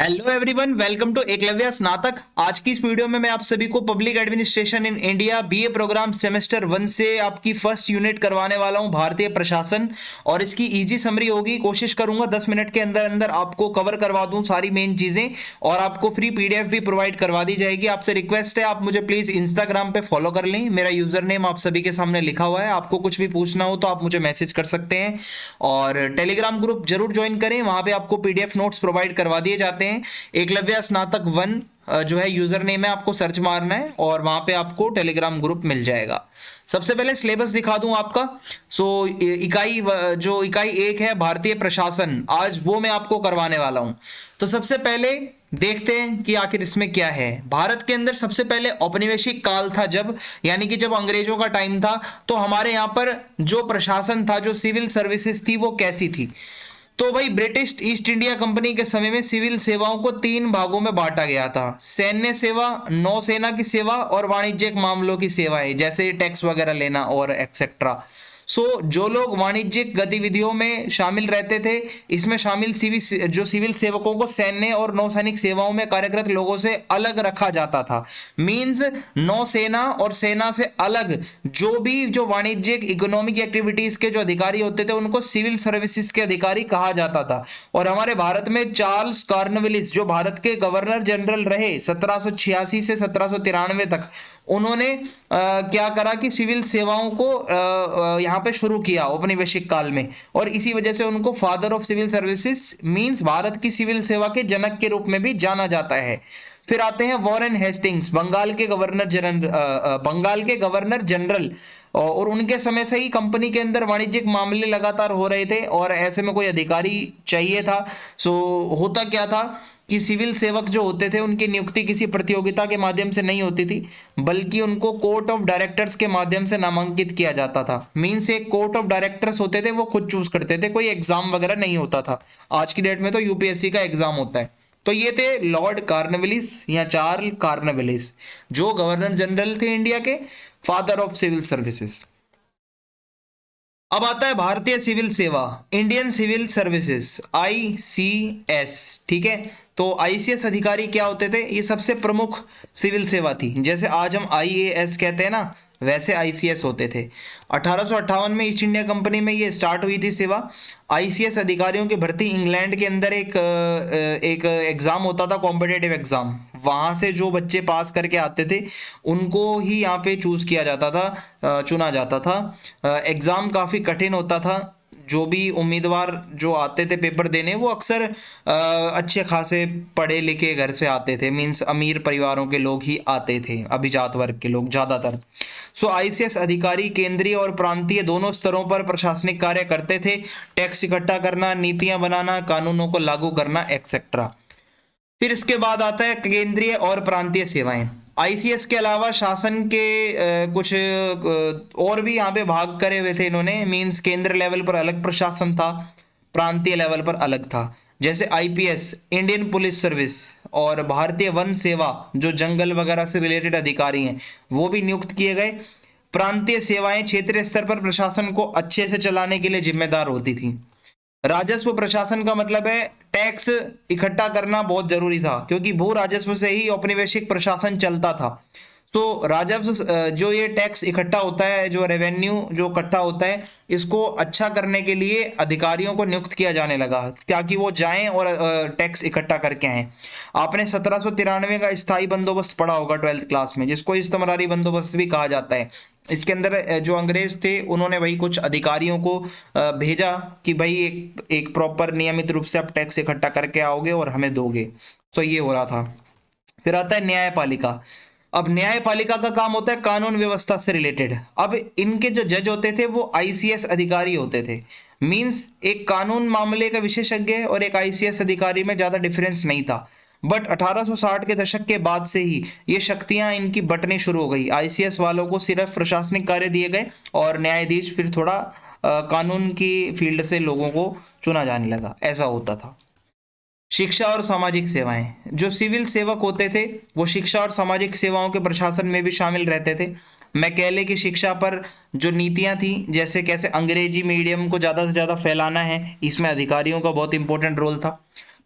Hello everyone, welcome to Eklavya Snatak. आज की इस वीडियो में मैं आप सभी को public administration in India BA programme semester 1 से आपकी फर्स्ट यूनिट करवाने वाला हूं, भारतीय प्रशासन। और इसकी इजी समरी होगी। कोशिश करूंगा 10 मिनट के अंदर अंदर आपको कवर करवा दूं सारी मेन चीजें, और आपको फ्री पीडीएफ भी प्रोवाइड करवा दी जाएगी। आपसे रिक्वेस्ट है, आप मुझे प्लीज इंस्टाग्राम पे फॉलो कर लें। मेरा यूजर नेम आप सभी के सामने लिखा हुआ है। आपको कुछ भी पूछना हो तो आप मुझे मैसेज कर सकते हैं, और टेलीग्राम ग्रुप जरूर ज्वाइन करें, वहां पे आपको पीडीएफ नोट्स प्रोवाइड करवा दिए जाते हैं। एकलव्य स्नातक 1 जो है यूजर नेम है, आपको सर्च मारना है और वहां पे आपको टेलीग्राम ग्रुप मिल जाएगा। सबसे पहले सिलेबस दिखा दूं आपका। सो इकाई 1 है भारतीय प्रशासन, आज वो मैं आपको करवाने वाला हूं। तो सबसे पहले देखते हैं कि आखिर इसमें क्या है। भारत के अंदर सबसे पहले औपनिवेशिक काल था, जब यानी कि जब अंग्रेजों का टाइम था, तो हमारे यहाँ पर जो प्रशासन था, जो सिविल सर्विसेज थी, वो कैसी थी। तो भाई ब्रिटिश ईस्ट इंडिया कंपनी के समय में सिविल सेवाओं को 3 भागों में बांटा गया था। सैन्य सेवा, नौसेना की सेवा और वाणिज्यिक मामलों की सेवाएं, जैसे टैक्स वगैरह लेना और एक्सेट्रा। जो लोग वाणिज्यिक गतिविधियों में शामिल रहते थे, इसमें शामिल सिविल सेवकों को सैन्य और नौसैनिक सेवाओं में कार्यरत लोगों से अलग रखा जाता था। मींस नौसेना और सेना से अलग जो वाणिज्यिक इकोनॉमिक एक्टिविटीज के जो अधिकारी होते थे, उनको सिविल सर्विसेज के अधिकारी कहा जाता था। और हमारे भारत में चार्ल्स कॉर्नवालिस, जो भारत के गवर्नर जनरल रहे 1786 से 1793 तक, उन्होंने क्या करा कि सिविल सेवाओं को यहाँ पे शुरू किया औपनिवेशिक काल में, और इसी वजह से उनको father of civil services means Bharat की सिविल सेवा के जनक के रूप में भी जाना जाता है। फिर आते हैं वॉरेन हेस्टिंग्स, बंगाल के गवर्नर जनरल, और उनके समय से ही कंपनी के अंदर वाणिज्यिक मामले लगातार हो रहे थे, और ऐसे में कोई अधिकारी चाहिए था। होता क्या था कि सिविल सेवक जो होते थे, उनकी नियुक्ति किसी प्रतियोगिता के माध्यम से नहीं होती थी, बल्कि उनको कोर्ट ऑफ डायरेक्टर्स के माध्यम से नामांकित किया जाता था। मींस एक कोर्ट ऑफ डायरेक्टर्स होते थे, वो खुद चूज करते थे, कोई एग्जाम वगैरह नहीं होता था। आज की डेट में तो यूपीएससी का एग्जाम होता है। तो ये थे लॉर्ड कॉर्नवालिस या चार्ल्स कॉर्नवालिस, जो गवर्नर जनरल थे इंडिया के, फादर ऑफ सिविल सर्विसेज। अब आता है भारतीय सिविल सेवा, इंडियन सिविल सर्विसेज, आईसीएस। ठीक है, तो आईसीएस अधिकारी क्या होते थे? ये सबसे प्रमुख सिविल सेवा थी। जैसे आज हम आईएएस कहते हैं ना, वैसे आईसीएस होते थे। 1858 में ईस्ट इंडिया कंपनी में ये स्टार्ट हुई थी सेवा। आईसीएस अधिकारियों की भर्ती इंग्लैंड के अंदर एक एग्जाम होता था, कॉम्पिटेटिव एग्जाम। वहां से जो बच्चे पास करके आते थे, उनको ही यहाँ पे चूज किया जाता था, चुना जाता था। एग्जाम काफी कठिन होता था। जो भी उम्मीदवार जो आते थे पेपर देने, वो अक्सर अच्छे खासे पढ़े लिखे घर से आते थे। मींस अमीर परिवारों के लोग ही आते थे, अभिजात वर्ग के लोग ज्यादातर। आईसीएस अधिकारी केंद्रीय और प्रांतीय दोनों स्तरों पर प्रशासनिक कार्य करते थे। टैक्स इकट्ठा करना, नीतियां बनाना, कानूनों को लागू करना, एक्सेट्रा। फिर इसके बाद आता है केंद्रीय और प्रांतीय सेवाएं। आईसीएस के अलावा शासन के कुछ और भी यहाँ पे भाग करे हुए थे इन्होंने। मींस केंद्र लेवल पर अलग प्रशासन था, प्रांतीय लेवल पर अलग था। जैसे आईपीएस, इंडियन पुलिस सर्विस, और भारतीय वन सेवा, जो जंगल वगैरह से रिलेटेड अधिकारी हैं, वो भी नियुक्त किए गए। प्रांतीय सेवाएं क्षेत्रीय स्तर पर प्रशासन को अच्छे से चलाने के लिए जिम्मेदार होती थी। राजस्व प्रशासन का मतलब है टैक्स इकट्ठा करना बहुत जरूरी था, क्योंकि भू राजस्व से ही औपनिवेशिक प्रशासन चलता था। राजस्व, जो ये टैक्स इकट्ठा होता है, जो रेवेन्यू जो इकट्ठा होता है, इसको अच्छा करने के लिए अधिकारियों को नियुक्त किया जाने लगा, ताकि वो जाएं और टैक्स इकट्ठा करके आए। आपने 1793 का स्थायी बंदोबस्त पढ़ा होगा 12th क्लास में, जिसको इस्तमरारी बंदोबस्त भी कहा जाता है। इसके अंदर जो अंग्रेज थे, उन्होंने भाई कुछ अधिकारियों को भेजा कि भाई एक प्रॉपर नियमित रूप से आप टैक्स इकट्ठा करके आओगे और हमें दोगे। ये हो रहा था। फिर आता है न्यायपालिका। अब न्यायपालिका का काम होता है कानून व्यवस्था से रिलेटेड। अब इनके जो जज होते थे, वो आईसीएस अधिकारी होते थे। मींस एक कानून मामले का विशेषज्ञ और एक आईसीएस अधिकारी में ज्यादा डिफरेंस नहीं था। बट 1860 के दशक के बाद से ही ये शक्तियां इनकी बंटनी शुरू हो गई। आईसीएस वालों को सिर्फ प्रशासनिक कार्य दिए गए, और न्यायाधीश फिर थोड़ा कानून की फील्ड से लोगों को चुना जाने लगा। ऐसा होता था। शिक्षा और सामाजिक सेवाएं, जो सिविल सेवक होते थे, वो शिक्षा और सामाजिक सेवाओं के प्रशासन में भी शामिल रहते थे। मैं कह ले कि शिक्षा पर जो नीतियां थी, जैसे कैसे अंग्रेजी मीडियम को ज़्यादा से ज़्यादा फैलाना है, इसमें अधिकारियों का बहुत इंपॉर्टेंट रोल था।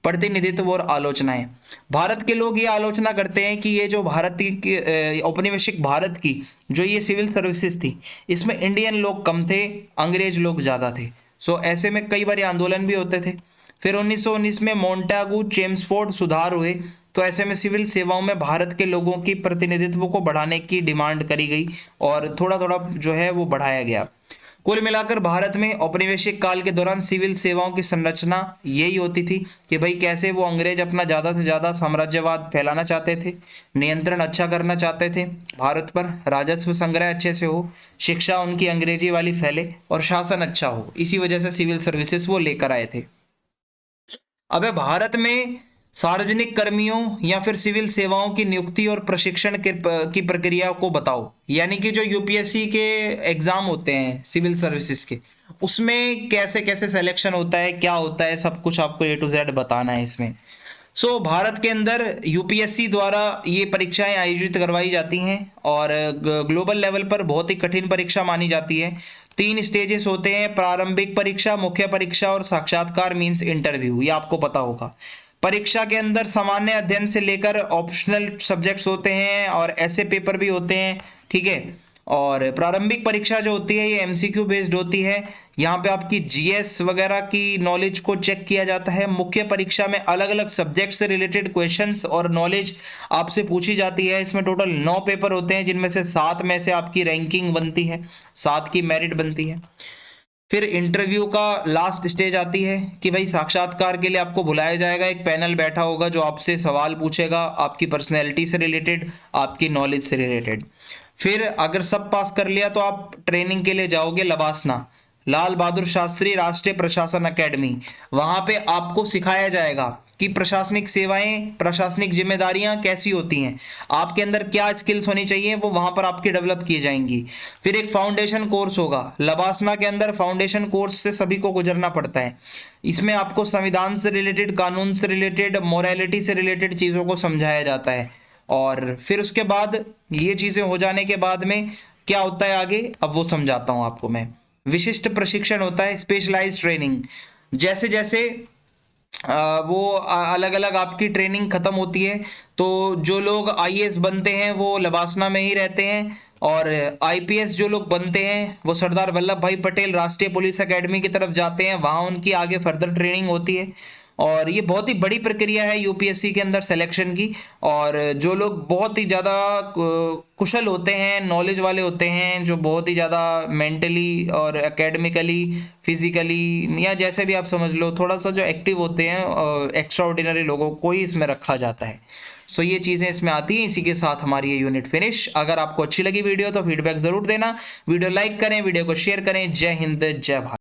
प्रतिनिधित्व और आलोचनाएं। भारत के लोग ये आलोचना करते हैं कि ये जो भारत की औपनिवेशिक भारत की जो ये सिविल सर्विसेज थी, इसमें इंडियन लोग कम थे, अंग्रेज लोग ज़्यादा थे। सो ऐसे में कई बार आंदोलन भी होते थे। फिर 1919 में मोंटागू चेम्सफोर्ड सुधार हुए, तो ऐसे में सिविल सेवाओं में भारत के लोगों की प्रतिनिधित्व को बढ़ाने की डिमांड करी गई और थोड़ा थोड़ा जो है वो बढ़ाया गया। कुल मिलाकर भारत में औपनिवेशिक काल के दौरान सिविल सेवाओं की संरचना यही होती थी कि भाई कैसे वो अंग्रेज अपना ज़्यादा से ज़्यादा साम्राज्यवाद फैलाना चाहते थे, नियंत्रण अच्छा करना चाहते थे भारत पर, राजस्व संग्रह अच्छे से हो, शिक्षा उनकी अंग्रेजी वाली फैले और शासन अच्छा हो। इसी वजह से सिविल सर्विसेज वो लेकर आए थे। अब भारत में सार्वजनिक कर्मियों या फिर सिविल सेवाओं की नियुक्ति और प्रशिक्षण की प्रक्रिया को बताओ। यानी कि जो यूपीएससी के एग्जाम होते हैं सिविल सर्विसेज के, उसमें कैसे कैसे सिलेक्शन होता है, क्या होता है, सब कुछ आपको A to Z बताना है इसमें। भारत के अंदर यूपीएससी द्वारा ये परीक्षाएं आयोजित करवाई जाती हैं और ग्लोबल लेवल पर बहुत ही कठिन परीक्षा मानी जाती है। 3 स्टेजेस होते हैं, प्रारंभिक परीक्षा, मुख्य परीक्षा और साक्षात्कार मींस इंटरव्यू, ये आपको पता होगा। परीक्षा के अंदर सामान्य अध्ययन से लेकर ऑप्शनल सब्जेक्ट्स होते हैं और ऐसे पेपर भी होते हैं, ठीक है। और प्रारंभिक परीक्षा जो होती है ये एमसीक्यू बेस्ड होती है, यहाँ पे आपकी जीएस वगैरह की नॉलेज को चेक किया जाता है। मुख्य परीक्षा में अलग अलग सब्जेक्ट से रिलेटेड क्वेश्चंस और नॉलेज आपसे पूछी जाती है। इसमें टोटल 9 पेपर होते हैं, जिनमें से 7 में से आपकी रैंकिंग बनती है, 7 की मेरिट बनती है। फिर इंटरव्यू का लास्ट स्टेज आती है कि भाई साक्षात्कार के लिए आपको बुलाया जाएगा, एक पैनल बैठा होगा जो आपसे सवाल पूछेगा आपकी पर्सनैलिटी से रिलेटेड, आपकी नॉलेज से रिलेटेड। फिर अगर सब पास कर लिया तो आप ट्रेनिंग के लिए जाओगे लबासना, लाल बहादुर शास्त्री राष्ट्रीय प्रशासन अकेडमी। वहां पे आपको सिखाया जाएगा कि प्रशासनिक सेवाएं, प्रशासनिक जिम्मेदारियां कैसी होती हैं, आपके अंदर क्या स्किल्स होनी चाहिए, वो वहां पर आपकी डेवलप की जाएंगी। फिर एक फाउंडेशन कोर्स होगा लबासना के अंदर, फाउंडेशन कोर्स से सभी को गुजरना पड़ता है। इसमें आपको संविधान से रिलेटेड, कानून से रिलेटेड, मोरालिटी से रिलेटेड चीज़ों को समझाया जाता है। और फिर उसके बाद ये चीज़ें हो जाने के बाद में क्या होता है आगे, अब वो समझाता हूँ आपको मैं। विशिष्ट प्रशिक्षण होता है, स्पेशलाइज्ड ट्रेनिंग। जैसे जैसे वो अलग अलग आपकी ट्रेनिंग खत्म होती है, तो जो लोग आईएएस बनते हैं वो लबासना में ही रहते हैं, और आईपीएस जो लोग बनते हैं वो सरदार वल्लभ भाई पटेल राष्ट्रीय पुलिस एकेडमी की तरफ जाते हैं, वहाँ उनकी आगे फर्दर ट्रेनिंग होती है। और ये बहुत ही बड़ी प्रक्रिया है यूपीएससी के अंदर सिलेक्शन की। और जो लोग बहुत ही ज़्यादा कुशल होते हैं, नॉलेज वाले होते हैं, जो बहुत ही ज़्यादा मेंटली और एकेडमिकली, फिजिकली या जैसे भी आप समझ लो, थोड़ा सा जो एक्टिव होते हैं, एक्स्ट्रा ऑर्डिनरी लोगों को ही इसमें रखा जाता है। सो ये चीज़ें इसमें आती हैं। इसी के साथ हमारी ये यूनिट फिनिश। अगर आपको अच्छी लगी वीडियो तो फीडबैक ज़रूर देना, वीडियो लाइक करें, वीडियो को शेयर करें। जय हिंद, जय भारत।